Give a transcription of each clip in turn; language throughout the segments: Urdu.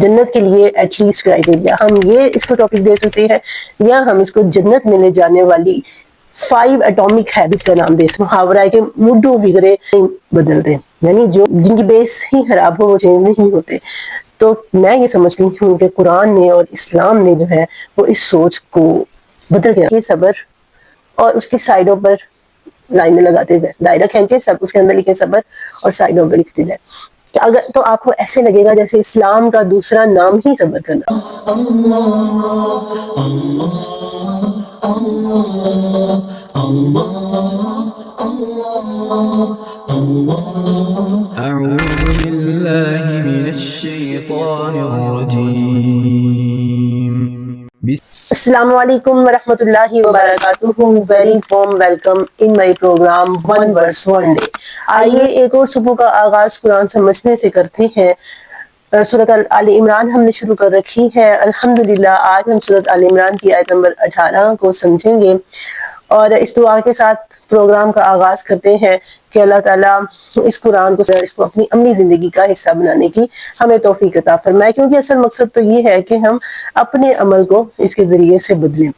جنت کے لیے ایٹ لیسٹ کرائٹیریا، ہم یہ اس کو ٹاپک دے سکتے ہیں یا ہم اس کو جنت میں لے جانے والی 5 ایٹامک ہیبٹ کا نام دے سکتے ہیں۔ محاورہ ہے کہ مڈو بگڑے نہیں بدلتے، یعنی جو جن کی بیس ہی خراب ہو وہ چینج نہیں ہوتے۔ تو میں یہ سمجھتی ہوں کہ قرآن نے اور اسلام نے جو ہے وہ اس سوچ کو بدل کے یہ صبر اور اس کی سائڈوں پر لائنیں لگاتے جائیں، دائرہ کھینچے، سب اس کے اندر لکھے صبر اور سائڈوں پہ لکھتے جائیں، اگر تو آپ کو ایسے لگے گا جیسے اسلام کا دوسرا نام ہی صبر کرنا۔ أعوذ بالله من الشيطان الرجيم السلام علیکم ورحمۃ اللہ وبرکاتہ، very warm welcome in my programme one verse one day. آئیے ایک اور صبح کا آغاز قرآن سمجھنے سے کرتے ہیں۔ سورۃ آل عمران ہم نے شروع کر رکھی ہے۔ الحمدللہ آج ہم سورۃ آل عمران کی آیت نمبر 18 کو سمجھیں گے اور اس دعا کے ساتھ پروگرام کا آغاز کرتے ہیں کہ اللہ تعالیٰ اس قرآن کو اپنی عملی زندگی کا حصہ بنانے کی ہمیں توفیق عطا فرمائے، کیونکہ اصل مقصد تو یہ ہے کہ ہم اپنے عمل کو اس کے ذریعے سے بدلیں۔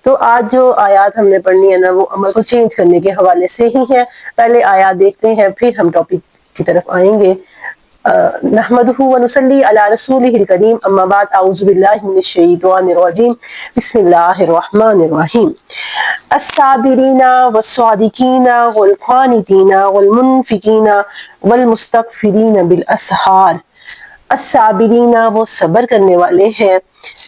تو آج جو آیات ہم نے پڑھنی ہے نا وہ عمل کو چینج کرنے کے حوالے سے ہی ہے۔ پہلے آیات دیکھتے ہیں پھر ہم ٹاپک کی طرف آئیں گے۔ نحمدہ ونصلی علی رسولہ الکریم، اما بعد، اعوذ باللہ من الشیطان الرجیم، بسم اللہ الرحمن الرحیم۔ الصابرین والصادقین والقانتین والمنفقین والمستغفرین بالاسحار۔ الصابرین وہ صبر کرنے والے ہیں،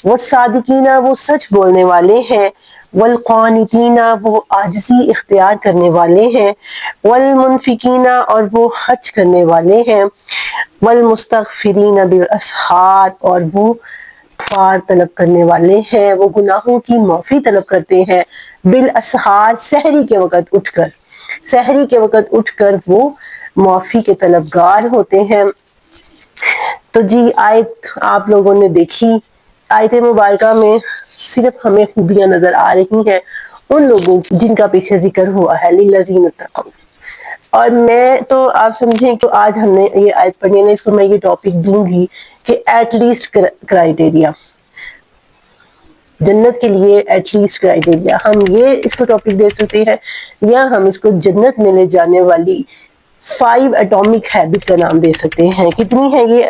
والصادقین وہ سچ بولنے والے ہیں، والقانتین وہ عاجزی اختیار کرنے والے ہیں، والمنفقین اور وہ خرچ کرنے والے ہیں، والمستغفرین بالاسحار اور وہ غفار طلب کرنے والے ہیں، وہ گناہوں کی معافی طلب کرتے ہیں، بالاسحار سحری کے وقت اٹھ کر، سحری کے وقت اٹھ کر وہ معافی کے طلبگار ہوتے ہیں۔ تو جی آیت آپ لوگوں نے دیکھی، آیت مبارکہ میں صرف ہمیں خوبیاں نظر آ رہی ہیں ان لوگوں جن کا پیچھے ذکر ہوا ہے، للذین اتقوا۔ اور میں تو آپ سمجھیں کہ آج ہم نے یہ آیت پڑھنی ہے، اس کو میں یہ ٹاپک دوں گی کہ ایٹ لیسٹ کرائٹیریا، جنت کے لیے ایٹ لیسٹ کرائٹیریا، ہم یہ اس کو ٹاپک دے سکتے ہیں یا ہم اس کو جنت میں لے جانے والی 5 ایٹامک ہیبٹ کا نام دے سکتے ہیں۔ کتنی ہے یہ؟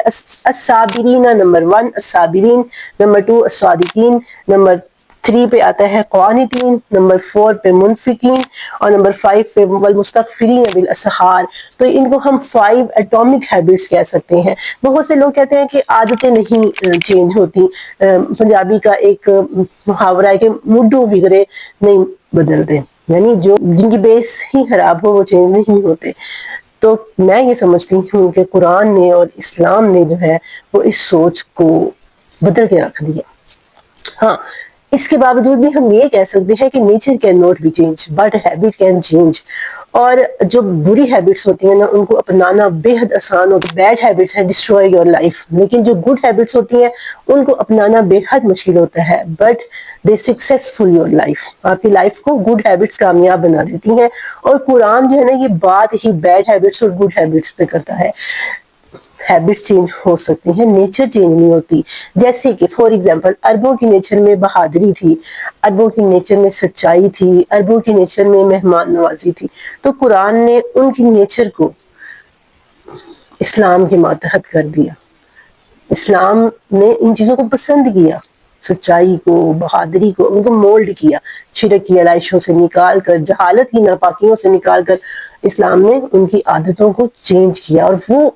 الصابرین نمبر 1، الصابرین نمبر 2، الصادقین نمبر 3 پہ آتا ہے قانتین، نمبر 4 پہ منفقین اور نمبر 5 پہ والمستغفرین بالاسحار۔ تو ان کو ہم 5 ایٹامک ہیبٹس کہہ سکتے ہیں۔ بہت سے لوگ کہتے ہیں کہ عادتیں نہیں چینج ہوتی، پنجابی کا ایک محاورہ ہے کہ مڈو بگڑے نہیں بدلتے، یعنی جو جن کی بیس ہی خراب ہو وہ چینج نہیں ہوتے۔ تو میں یہ سمجھتی ہوں کہ قرآن نے اور اسلام نے جو ہے وہ اس سوچ کو بدل کے رکھ دیا۔ ہاں، اس کے باوجود بھی ہم یہ کہہ سکتے ہیں کہ nature can not be change but habit can change. اور جو بری ہیبٹس ہوتی ہیں نا ان کو اپنانا بے حد آسان ہوتا ہے۔ بیڈ ہیبٹس ہیں ڈسٹروائے یور لائف، لیکن جو گڈ ہیبٹس ہوتی ہیں ان کو اپنانا بے حد مشکل ہوتا ہے، but they successful your life, آپ کی لائف کو گڈ ہیبٹس کامیاب بنا دیتی ہیں۔ اور قرآن جو ہے نا یہ بات ہی بیڈ ہیبٹس اور گڈ ہیبٹس پہ کرتا ہے۔ ہیبٹس چینج ہو سکتی ہیں، نیچر چینج نہیں ہوتی۔ جیسے کہ فار ایگزامپل عربوں کی نیچر میں بہادری تھی، عربوں کی نیچر میں سچائی تھی، عربوں کی نیچر میں مہمان نوازی تھی، تو قرآن نے ان کی نیچر کو اسلام کے ماتحت کر دیا۔ اسلام نے ان چیزوں کو پسند کیا، سچائی کو، بہادری کو، ان کو مولڈ کیا، شرک کی علائشوں سے نکال کر، جہالت کی ناپاکیوں سے نکال کر اسلام نے ان کی عادتوں کو چینج کیا۔ اور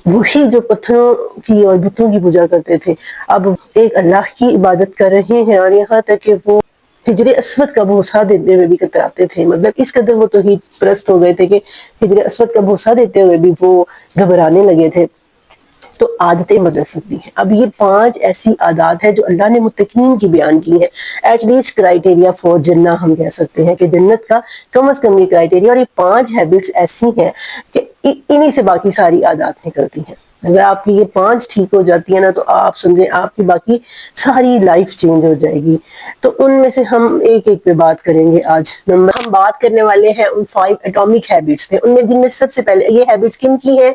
وہی جو پتھروں کی اور بتوں کی پوجا کرتے تھے اب ایک اللہ کی عبادت کر رہے ہیں، اور یہاں تک کہ وہ حجر اسود کا بھوسا دیتے ہوئے بھی کتراتے تھے، مطلب اس قدر وہ توحید پرست ہو گئے تھے کہ حجر اسود کا بھوسا دیتے ہوئے بھی وہ گھبرانے لگے تھے۔ تو عادتیں بدل سکتی ہیں۔ اب یہ 5 ایسی عادات ہیں جو اللہ نے متقین کی بیان کی ہے، ایٹ لیسٹ کرائٹیریا فور جنہ ہم کہہ سکتے ہیں کہ جنت کا کم از کم یہ کرائٹیریا، اور یہ 5 ہیبٹس ایسی ہیں کہ انہی سے باقی ساری عادات نکلتی ہیں۔ اگر آپ کی یہ 5 ٹھیک ہو جاتی ہیں نا تو آپ سمجھیں آپ کی باقی ساری لائف چینج ہو جائے گی۔ تو ان میں سے ہم ایک ایک پہ بات کریں گے آج۔ ہم بات کرنے والے ہیں ان 5 ایٹامک ہیبٹس پہ، ان میں جن میں سب سے پہلے یہ ہیبٹس کن کی ہیں؟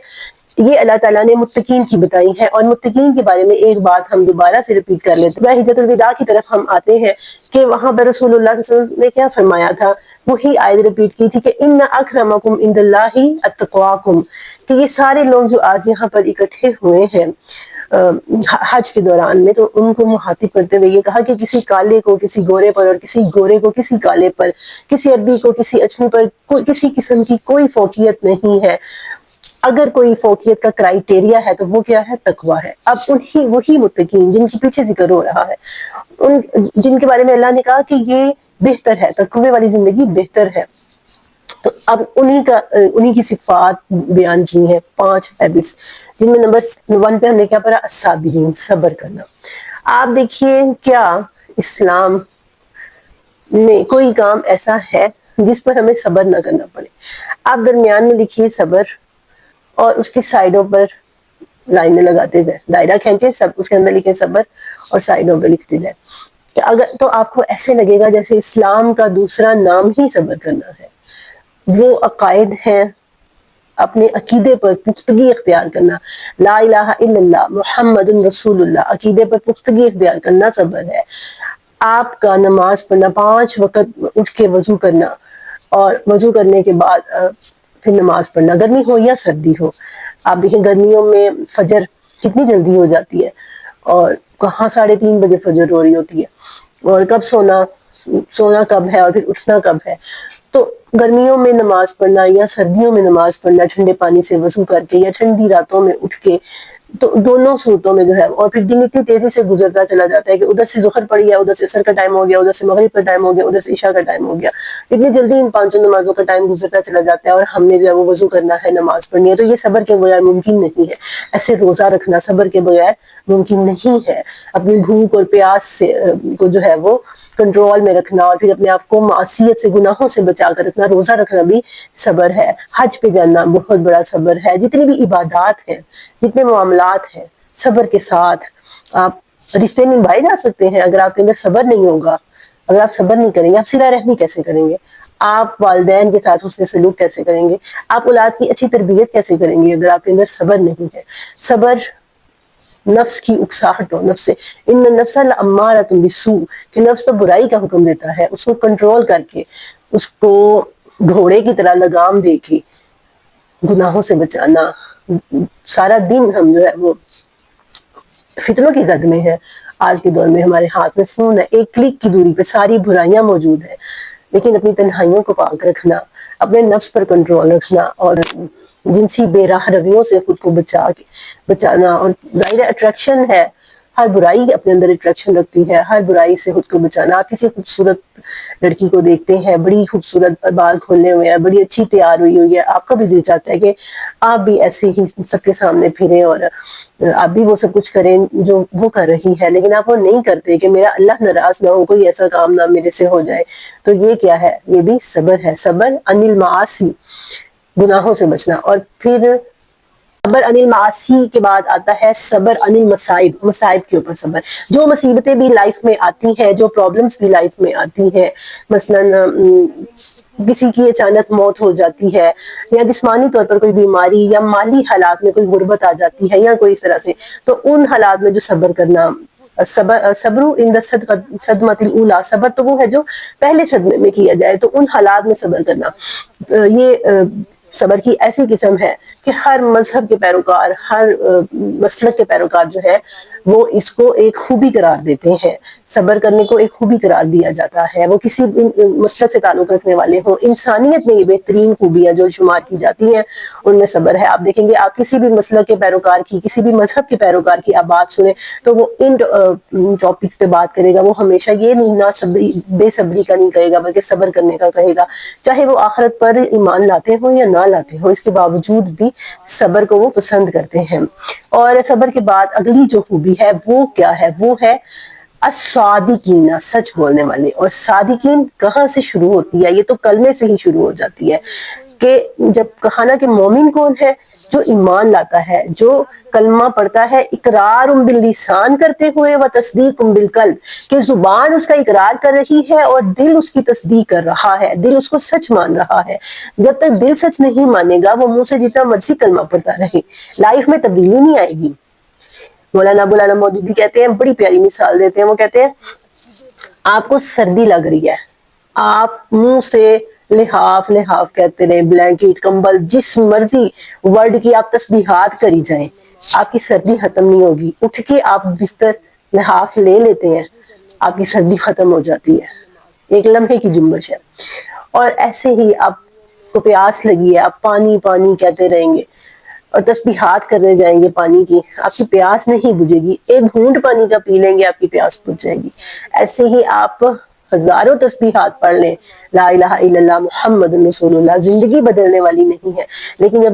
یہ اللہ تعالیٰ نے متقین کی بتائی ہے. اور متقین کے بارے میں ایک بات ہم دوبارہ سے ریپیٹ کر لیتے ہیں. حجۃ الوداع کی طرف ہم آتے ہیں کہ وہاں پر رسول اللہ صلی اللہ علیہ وسلم نے کیا فرمایا تھا, وہی آیت ریپیٹ کی تھی کہ ان اکرمکم عند اللہ اتقواکم, کہ یہ سارے لوگ جو آج یہاں پر اکٹھے ہوئے ہیں حج کے دوران میں, تو ان کو مخاطب کرتے ہوئے یہ کہا کہ کسی کالے کو کسی گورے پر, اور کسی گورے کو کسی کالے پر, کسی عربی کو کسی اجمی پر کسی قسم کی کوئی فوقیت نہیں ہے. اگر کوئی فوقیت کا کرائیٹیریا ہے تو وہ کیا ہے, تقویٰ ہے. اب وہی متقین جن کے پیچھے ذکر ہو رہا ہے, جن کے بارے میں اللہ نے کہا کہ یہ بہتر ہے, تقوی والی زندگی بہتر ہے, تو اب انہی کی صفات بیان کی ہیں, 5 ہیبٹس, جن میں نمبر 1 پہ ہم نے کیا پڑھا, الصابرین, صبر کرنا. آپ دیکھیے کیا اسلام میں کوئی کام ایسا ہے جس پر ہمیں صبر نہ کرنا پڑے. آپ درمیان میں لکھیے صبر, اور اس کی سائڈوں پر لائنیں لگاتے جائیں, دائرہ کھینچے, سب اس کے اندر لکھیں صبر, اور سائڈوں پہ لکھتے جائیں. اگر تو آپ کو ایسے لگے گا جیسے اسلام کا دوسرا نام ہی صبر کرنا ہے. وہ عقائد ہیں, اپنے عقیدے پر پختگی اختیار کرنا, لا الہ الا اللہ محمد رسول اللہ, عقیدے پر پختگی اختیار کرنا صبر ہے. آپ کا نماز پڑھنا, 5 وقت اٹھ کے وضو کرنا, اور وضو کرنے کے بعد پھر نماز پڑھنا, گرمی ہو یا سردی ہو. آپ دیکھیں گرمیوں میں فجر کتنی جلدی ہو جاتی ہے, اور کہاں 3:30 بجے فجر ہو رہی ہوتی ہے, اور کب سونا کب ہے, اور پھر اٹھنا کب ہے. تو گرمیوں میں نماز پڑھنا یا سردیوں میں نماز پڑھنا, ٹھنڈے پانی سے وضو کر کے یا ٹھنڈی راتوں میں اٹھ کے, تو دونوں صورتوں میں جو ہے, اور پھر دن اتنی تیزی سے گزرتا چلا جاتا ہے کہ ادھر سے ظہر پڑ گیا, ادھر سے عصر کا ٹائم ہو گیا, ادھر سے مغرب کا ٹائم ہو گیا, ادھر سے عشاء کا ٹائم ہو گیا. اتنی جلدی ان 5 نمازوں کا ٹائم گزرتا چلا جاتا ہے, اور ہم نے جو ہے وہ وضو کرنا ہے, نماز پڑھنی ہے. تو یہ صبر کے بغیر ممکن نہیں ہے. ایسے روزہ رکھنا صبر کے بغیر ممکن نہیں ہے. اپنی بھوک اور پیاس سے کو جو ہے وہ کنٹرول میں رکھنا, اور پھر اپنے آپ کو معصیت سے, گناہوں سے بچا کر رکھنا, روزہ رکھنا بھی صبر ہے. حج پہ جانا بہت بڑا صبر ہے. جتنی بھی عبادات ہیں, جتنے معاملات ہیں, صبر کے ساتھ آپ رشتے نبھائے جا سکتے ہیں. اگر آپ کے اندر صبر نہیں ہوگا, اگر آپ صبر نہیں کریں گے, آپ صلہ رحمی کیسے کریں گے, آپ والدین کے ساتھ حسن سلوک کیسے کریں گے, آپ اولاد کی اچھی تربیت کیسے کریں گے اگر آپ کے اندر صبر نہیں ہے. صبر نفس کی اکساہٹ ہو, نفس سے ان النفس لامارۃ بالسوء, کہ نفس تو برائی کا حکم دیتا ہے, اس کو کنٹرول کر کے, اس کو گھوڑے کی طرح لگام دے کے گناہوں سے بچانا. سارا دن ہم جو ہے وہ فتنوں کی زد میں ہے. آج کے دور میں ہمارے ہاتھ میں فون ہے, ایک کلک کی دوری پہ ساری برائیاں موجود ہیں, لیکن اپنی تنہائیوں کو پاک رکھنا, اپنے نفس پر کنٹرول رکھنا, اور جنسی بے راہ رویوں سے خود کو بچانا. اور ظاہر اٹریکشن ہے, ہر برائی اپنے اندر اٹریکشن رکھتی ہے, ہر برائی سے خود کو بچانا. آپ کسی خوبصورت لڑکی کو دیکھتے ہیں, بڑی خوبصورت, بال کھولے ہوئے ہیں, بڑی اچھی تیار ہوئی ہے, آپ کا بھی دل چاہتا ہے کہ آپ بھی ایسے ہی سب کے سامنے پھریں, اور آپ بھی وہ سب کچھ کریں جو وہ کر رہی ہے, لیکن آپ وہ نہیں کرتے کہ میرا اللہ ناراض نہ ہو, کوئی ایسا کام نہ میرے سے ہو جائے. تو یہ کیا ہے, یہ بھی صبر ہے. صبر عن المعاصی, گناہوں سے بچنا. اور پھر صبر عن المعاصی کے بعد آتا ہے صبر عن المصائب, مصائب کے اوپر صبر. جو مصیبتیں بھی لائف میں آتی ہیں, جو پرابلمس بھی لائف میں آتی ہیں, مثلاً کسی کی اچانک موت ہو جاتی ہے, یا جسمانی طور پر کوئی بیماری, یا مالی حالات میں کوئی غربت آ جاتی ہے, یا کوئی اس طرح سے, تو ان حالات میں جو صبر کرنا, صبر عند صدمۃ الاولی, صبر تو وہ ہے جو پہلے صدمے میں کیا جائے, تو ان حالات میں صبر کرنا. یہ صبر کی ایسی قسم ہے کہ ہر مذہب کے پیروکار, ہر مسلک کے پیروکار جو ہے وہ اس کو ایک خوبی قرار دیتے ہیں. صبر کرنے کو ایک خوبی قرار دیا جاتا ہے. وہ کسی مسلک سے تعلق رکھنے والے ہوں, انسانیت میں یہ بہترین خوبیاں جو شمار کی جاتی ہیں ان میں صبر ہے. آپ دیکھیں گے, آپ کسی بھی مسلک کے پیروکار کی, کسی بھی مذہب کے پیروکار کی آپ بات سنیں تو وہ ان ٹاپک پہ بات کرے گا. وہ ہمیشہ یہ نہیں نہ صبری, بے صبری کا نہیں کہے گا, بلکہ صبر کرنے کا کہے گا, چاہے وہ آخرت پر ایمان لاتے ہوں یا نہ لاتے ہوں, اس کے باوجود بھی صبر کو وہ پسند کرتے ہیں. اور صبر کے بعد اگلی جو خوبی ہے وہ کیا ہے, وہ ہے الصادقین, سچ بولنے والے. اور صادقین کہاں سے شروع ہوتی ہے, یہ تو کلمے سے ہی شروع ہو جاتی ہے, کہ جب کہا نا کہ مومن کون ہے, جو ایمان لاتا ہے، جو کلمہ پڑھتا ہے، اقرار باللسان کرتے ہوئے و تصدیق بالقلب، کہ زبان اس کا اقرار کر رہی ہے اور دل اس کی تصدیق کر رہا ہے، دل اس کو سچ مان رہا ہے۔ جب تک دل سچ نہیں مانے گا وہ منہ سے جتنا مرضی کلمہ پڑھتا رہے، لائف میں تبدیلی نہیں آئے گی۔ مولانا ابوالعلا مودودی کہتے ہیں، بڑی پیاری مثال دیتے ہیں، وہ کہتے ہیں آپ کو سردی لگ رہی ہے، آپ منہ سے لحاف لحاف کہتے رہے، بلینکٹ، کمبل، جس مرضی ورڈ کی آپ تسبیحات کری جائیں، آپ کی سردی ختم نہیں ہوگی۔ اٹھ کے آپ بستر لحاف لے لیتے ہیں، آپ کی سردی ختم ہو جاتی ہے، ایک لمحے کی جنبش ہے۔ اور ایسے ہی آپ کو پیاس لگی ہے، آپ پانی پانی کہتے رہیں گے اور تسبیحات کرنے جائیں گے پانی کی، آپ کی پیاس نہیں بجھے گی، ایک گھونٹ پانی کا پی لیں گے آپ کی پیاس بجھ جائے گی۔ ایسے ہی آپ ہزاروں تسبیحات پڑھ لیں، لا الہ الا اللہ محمد رسول اللہ، زندگی بدلنے والی نہیں ہے، لیکن جب